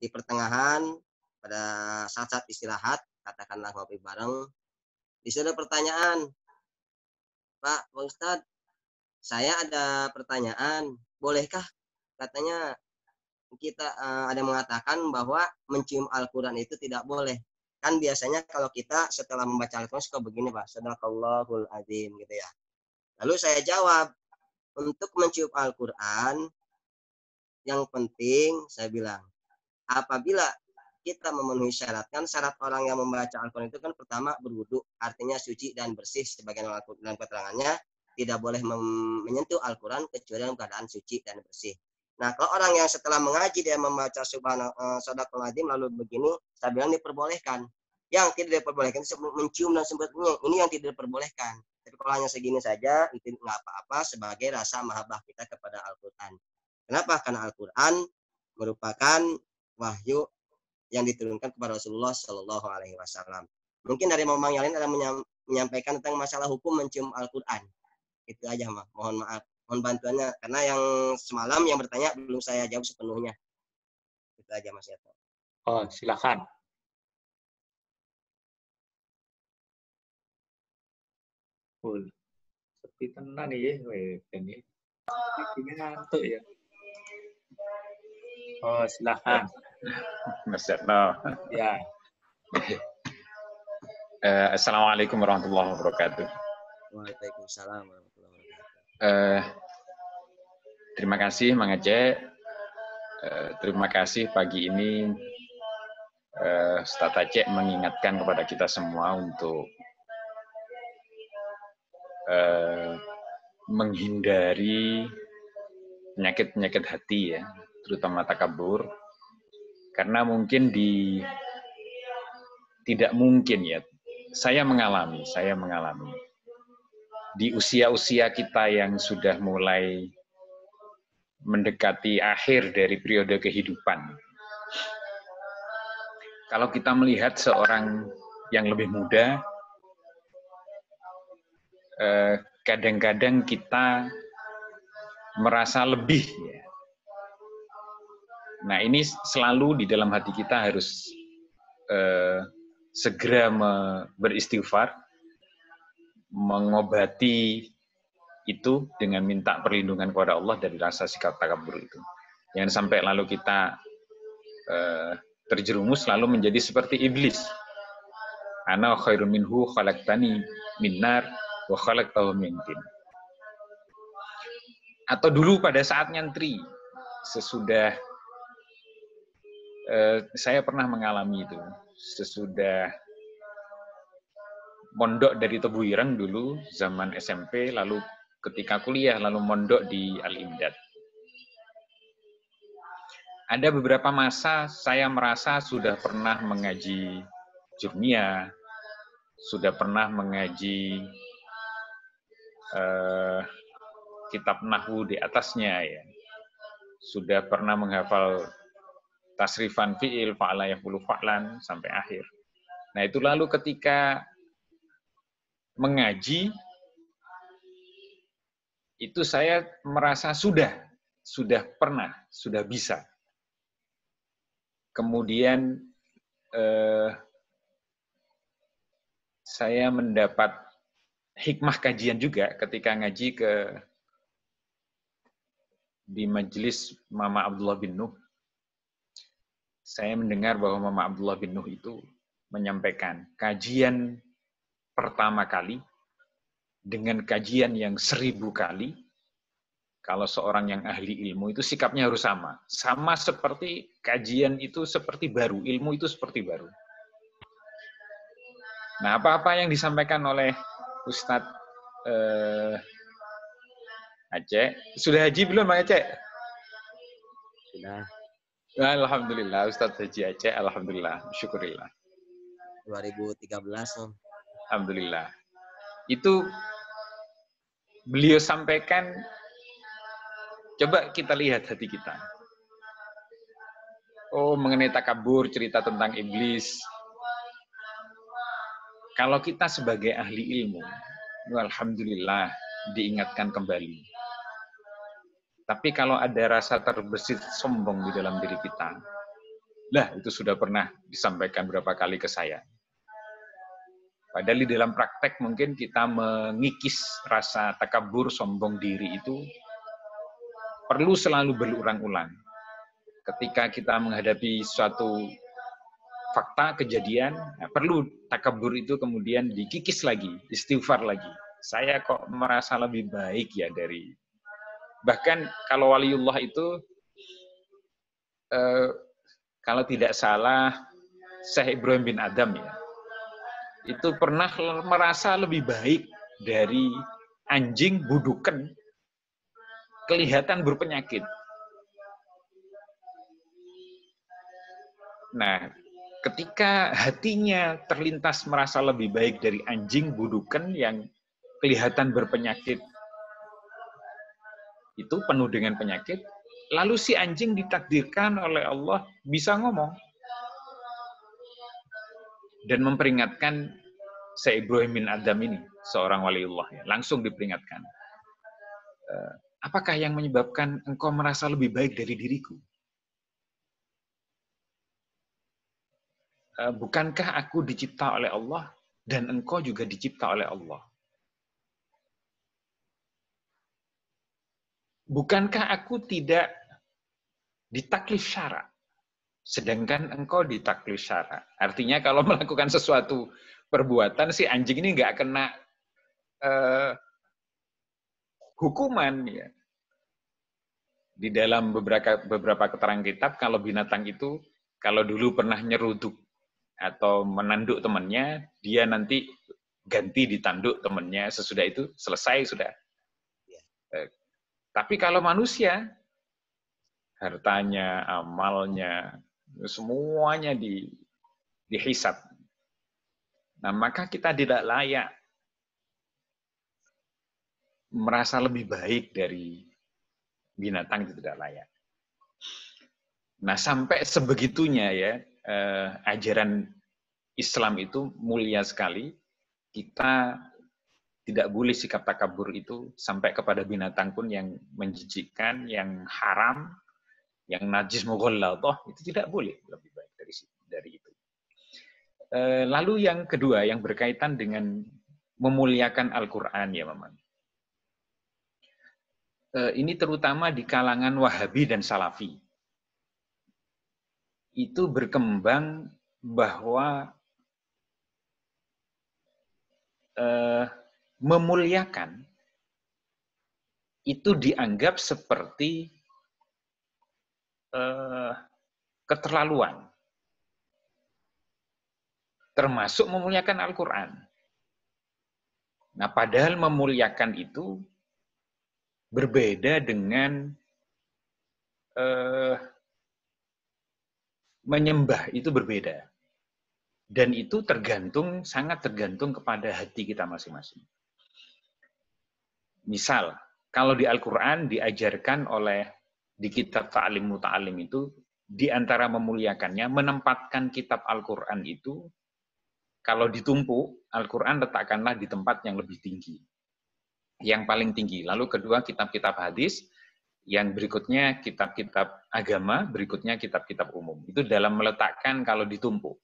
di pertengahan pada saat-saat istirahat, katakanlah ngopi bareng, di situ ada pertanyaan, "Pak Ustadz, saya ada pertanyaan, bolehkah?" Katanya kita ada mengatakan bahwa mencium Al-Quran itu tidak boleh. Kan biasanya kalau kita setelah membaca Al-Quran suka begini Pak, Sadaqallahul Azim gitu ya. Lalu saya jawab, untuk mencium Al-Quran, yang penting saya bilang, apabila kita memenuhi syarat, kan syarat orang yang membaca Al-Quran itu kan pertama berwudu, artinya suci dan bersih, sebagian dalam keterangannya, tidak boleh menyentuh Al-Quran kecuali dalam keadaan suci dan bersih. Nah, kalau orang yang setelah mengaji dia membaca Sadaqallahul Azim lalu begini, saya bilang diperbolehkan. Yang tidak diperbolehkan itu mencium dan sebagainya. Ini yang tidak diperbolehkan. Tapi kalau hanya segini saja, itu nggak apa-apa sebagai rasa mahabbah kita kepada Al-Quran. Kenapa? Karena Al-Quran merupakan wahyu yang diturunkan kepada Rasulullah Shallallahu Alaihi Wasallam. Mungkin dari Mamang yang lain ada menyampaikan tentang masalah hukum mencium Al-Quran. Itu aja, Mah. Mohon maaf. Mohon bantuannya, karena yang semalam yang bertanya belum saya jawab sepenuhnya. Itu aja Mas Yato. Oh, silakan. Sepi tenan ya, ini ngantuk ya. Oh, silakan. Mas Yato. Ya. Assalamualaikum warahmatullahi wabarakatuh. Waalaikumsalam warahmatullahi wabarakatuh. Terima kasih Mang Aceh. Terima kasih pagi ini Ustaz Aceh mengingatkan kepada kita semua untuk menghindari penyakit-penyakit hati ya, terutama takabur. Karena mungkin tidak mungkin ya, saya mengalami di usia-usia kita yang sudah mulai mendekati akhir dari periode kehidupan. Kalau kita melihat seorang yang lebih muda, kadang-kadang kita merasa lebih. Ya. Nah, ini selalu di dalam hati kita harus segera beristighfar, mengobati itu dengan minta perlindungan kepada Allah dari rasa sikap takabur itu. Jangan sampai lalu kita terjerumus lalu menjadi seperti iblis. Ana khairun minhu khalaqtani min nar wa khalaqtahu min tin. Atau dulu pada saat nyantri, sesudah saya pernah mengalami itu, sesudah mondok dari Tebu Ireng dulu, zaman SMP, lalu ketika kuliah, lalu mondok di Al-Imdad. Ada beberapa masa saya merasa sudah pernah mengaji Jurmiyah, sudah pernah mengaji kitab Nahwu di atasnya, ya. Sudah pernah menghafal tasrifan fi'il, fa'ala yaf'ulu fa'lan, sampai akhir. Nah itu lalu ketika mengaji, itu saya merasa sudah pernah, sudah bisa. Kemudian saya mendapat hikmah kajian juga ketika ngaji di majelis Mama Abdullah bin Nuh. Saya mendengar bahwa Mama Abdullah bin Nuh itu menyampaikan kajian pertama kali dengan kajian yang 1000 kali, kalau seorang yang ahli ilmu itu sikapnya harus sama. Sama seperti kajian itu seperti baru, ilmu itu seperti baru. Nah, apa-apa yang disampaikan oleh Ustadz Aceh, sudah haji belum Bang Aceh? Sudah. Alhamdulillah, Ustadz Haji Aceh, alhamdulillah, syukurillah. 2013. Alhamdulillah. Itu beliau sampaikan, coba kita lihat hati kita. Oh, mengenai takabur, cerita tentang iblis. Kalau kita sebagai ahli ilmu, alhamdulillah diingatkan kembali. Tapi kalau ada rasa terbesit sombong di dalam diri kita, Lah, itu sudah pernah disampaikan berapa kali ke saya. Padahal di dalam praktek mungkin kita mengikis rasa takabur, sombong diri itu perlu selalu berulang-ulang. Ketika kita menghadapi suatu fakta, kejadian, perlu takabur itu kemudian dikikis lagi, istighfar lagi. Saya kok merasa lebih baik ya dari... Bahkan kalau waliullah itu, kalau tidak salah, Syekh Ibrahim bin Adam ya, itu pernah merasa lebih baik dari anjing buduken kelihatan berpenyakit. Nah, ketika hatinya terlintas merasa lebih baik dari anjing buduken yang kelihatan berpenyakit, itu penuh dengan penyakit, lalu si anjing ditakdirkan oleh Allah bisa ngomong dan memperingatkan Syekh Ibrahim bin Adam ini, seorang waliullah, ya, langsung diperingatkan. Apakah yang menyebabkan engkau merasa lebih baik dari diriku? Bukankah aku dicipta oleh Allah dan engkau juga dicipta oleh Allah? Bukankah aku tidak ditaklif syara, sedangkan engkau ditaklif syara? Artinya kalau melakukan sesuatu perbuatan, si anjing ini nggak kena hukuman. Ya. Di dalam beberapa keterangan kitab, kalau binatang itu, kalau dulu pernah nyeruduk atau menanduk temannya, dia nanti ganti ditanduk temannya, sesudah itu selesai sudah. Tapi kalau manusia, hartanya, amalnya, semuanya dihisab. Nah, maka kita tidak layak merasa lebih baik dari binatang, itu tidak layak. Nah, sampai sebegitunya ya, ajaran Islam itu mulia sekali. Kita tidak boleh sikap takabur itu sampai kepada binatang pun yang menjijikkan, yang haram, yang najis mughalladhah, itu tidak boleh lebih baik dari itu. Lalu yang kedua, yang berkaitan dengan memuliakan Al-Quran ya, Maman. Ini terutama di kalangan Wahabi dan Salafi. Itu berkembang bahwa memuliakan itu dianggap seperti keterlaluan, termasuk memuliakan Al-Quran. Nah, padahal memuliakan itu berbeda dengan menyembah, itu berbeda. Dan itu sangat tergantung kepada hati kita masing-masing. Misal, kalau di Al-Quran diajarkan di kitab Ta'lim Muta'alim itu, di antara memuliakannya, menempatkan kitab Al-Quran itu, kalau ditumpuk, Al-Quran letakkanlah di tempat yang lebih tinggi. Yang paling tinggi. Lalu kedua, kitab-kitab hadis, yang berikutnya kitab-kitab agama, berikutnya kitab-kitab umum. Itu dalam meletakkan kalau ditumpuk.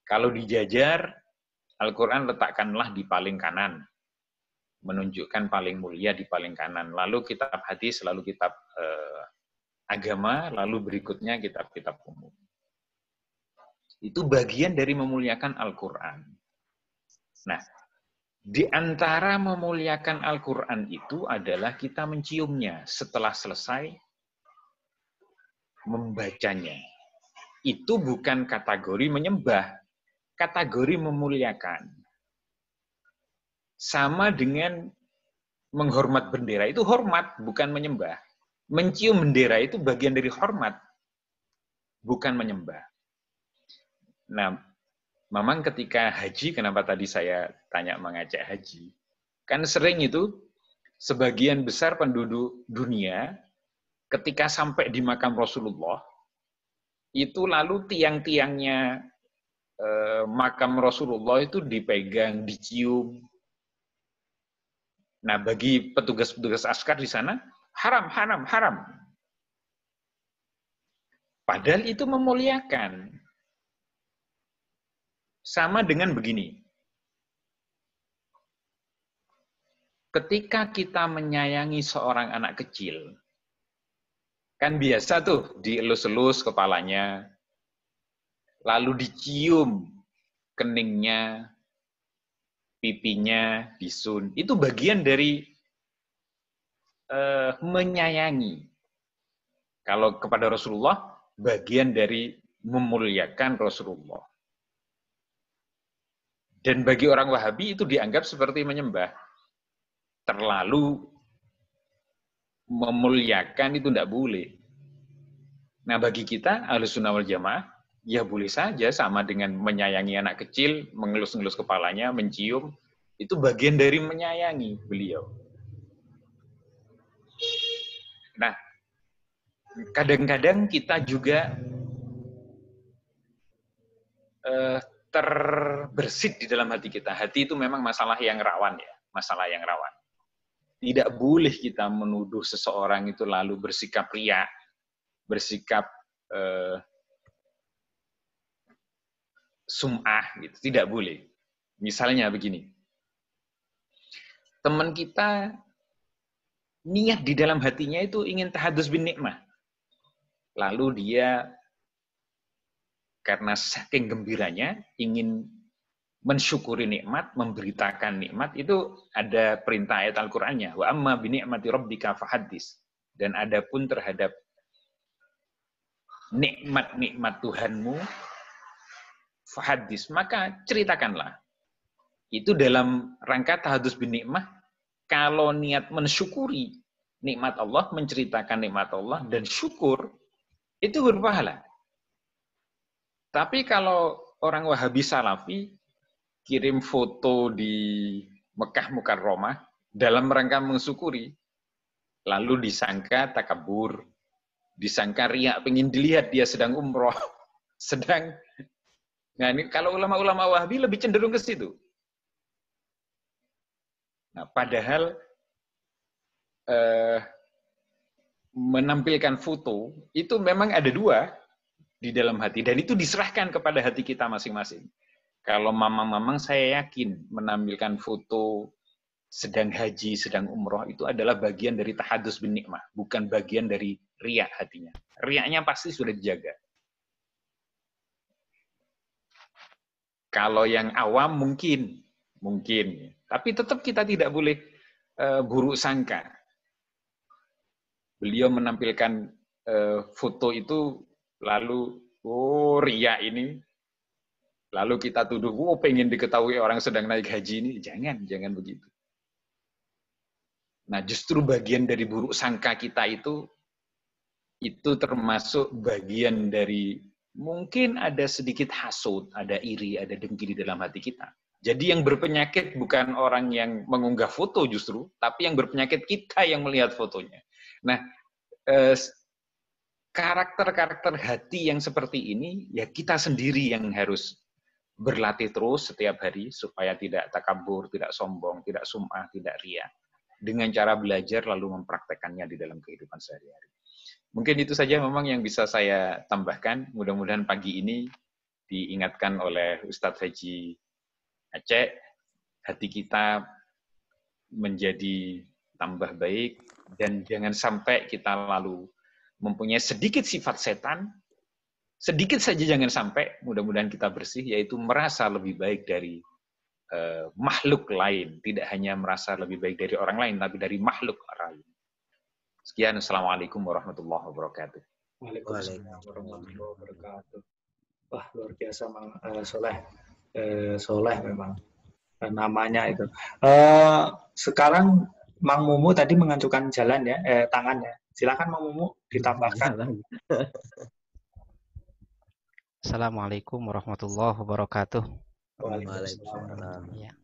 Kalau dijajar, Al-Quran letakkanlah di paling kanan. Menunjukkan paling mulia di paling kanan. Lalu kitab hadis, lalu kitab agama, lalu berikutnya kitab-kitab umum. Itu bagian dari memuliakan Al-Quran. Nah, di antara memuliakan Al-Quran itu adalah kita menciumnya setelah selesai membacanya. Itu bukan kategori menyembah, kategori memuliakan. Sama dengan menghormat bendera, itu hormat, bukan menyembah. Mencium bendera itu bagian dari hormat, bukan menyembah. Nah, memang ketika haji, kenapa tadi saya tanya mengajak haji? Kan sering itu, sebagian besar penduduk dunia, ketika sampai di makam Rasulullah, itu lalu tiang-tiangnya makam Rasulullah itu dipegang, dicium. Nah, bagi petugas-petugas askar di sana, haram, haram, haram. Padahal itu memuliakan. Sama dengan begini. Ketika kita menyayangi seorang anak kecil, kan biasa tuh dielus-elus kepalanya, lalu dicium keningnya, pipinya, disun. Itu bagian dari menyayangi. Kalau kepada Rasulullah, bagian dari memuliakan Rasulullah. Dan bagi orang Wahabi itu dianggap seperti menyembah. Terlalu memuliakan itu tidak boleh. Nah bagi kita, Ahlussunnah wal Jamaah, ya boleh saja sama dengan menyayangi anak kecil, mengelus-ngelus kepalanya, mencium, itu bagian dari menyayangi beliau. Nah, kadang-kadang kita juga terbersit di dalam hati kita. Hati itu memang masalah yang rawan ya, masalah yang rawan. Tidak boleh kita menuduh seseorang itu lalu bersikap riya, bersikap sum'ah gitu. Tidak boleh. Misalnya begini. Teman kita niat di dalam hatinya itu ingin tahadus bin nikmah. Lalu dia karena saking gembiranya ingin mensyukuri nikmat, memberitakan nikmat, itu ada perintah ayat Al-Qur'annya, wa amma bi ni'mati rabbika fahaddits. Dan adapun terhadap nikmat-nikmat Tuhanmu fahaddits, maka ceritakanlah. Itu dalam rangka tahadus bin nikmah, kalau niat mensyukuri nikmat Allah, menceritakan nikmat Allah dan syukur, itu berpahala. Tapi kalau orang Wahabi Salafi kirim foto di Mekah Mukarramah dalam rangka mensyukuri, lalu disangka takabur, disangka riya, pengen dilihat dia sedang umroh, nah ini kalau ulama-ulama Wahabi lebih cenderung ke situ. Nah, padahal menampilkan foto itu memang ada dua di dalam hati, dan itu diserahkan kepada hati kita masing-masing. Kalau mamang-mamang saya yakin menampilkan foto sedang haji, sedang umroh itu adalah bagian dari tahadus bin nikmah, bukan bagian dari riya hatinya. Riyanya pasti sudah dijaga. Kalau yang awam mungkin, tapi tetap kita tidak boleh buruk sangka. Beliau menampilkan foto itu lalu riya ini, lalu kita tuduh pengen diketahui orang sedang naik haji ini. Jangan begitu. Nah, justru bagian dari buruk sangka kita itu termasuk bagian dari mungkin ada sedikit hasud, ada iri, ada dengki di dalam hati kita. Jadi yang berpenyakit bukan orang yang mengunggah foto justru, tapi yang berpenyakit kita yang melihat fotonya. Nah, karakter-karakter hati yang seperti ini, ya kita sendiri yang harus berlatih terus setiap hari supaya tidak takabur, tidak sombong, tidak sum'ah, tidak riya. Dengan cara belajar lalu mempraktekannya di dalam kehidupan sehari-hari. Mungkin itu saja memang yang bisa saya tambahkan. Mudah-mudahan pagi ini diingatkan oleh Ustadz Haji Aceh, hati kita menjadi tambah baik, dan jangan sampai kita lalu mempunyai sedikit sifat setan, sedikit saja jangan sampai, mudah-mudahan kita bersih, yaitu merasa lebih baik dari makhluk lain, tidak hanya merasa lebih baik dari orang lain, tapi dari makhluk lain. Sekian, Assalamualaikum warahmatullahi wabarakatuh. Waalaikumsalam warahmatullahi wabarakatuh. Wah, luar biasa, Mang Soleh. Soleh memang namanya itu. Sekarang Mang Mumu tadi mengajukan jalan ya, tangan ya. Silakan Mang Mumu ditambahkan. Assalamualaikum warahmatullahi wabarakatuh. Waalaikumsalam. Ya.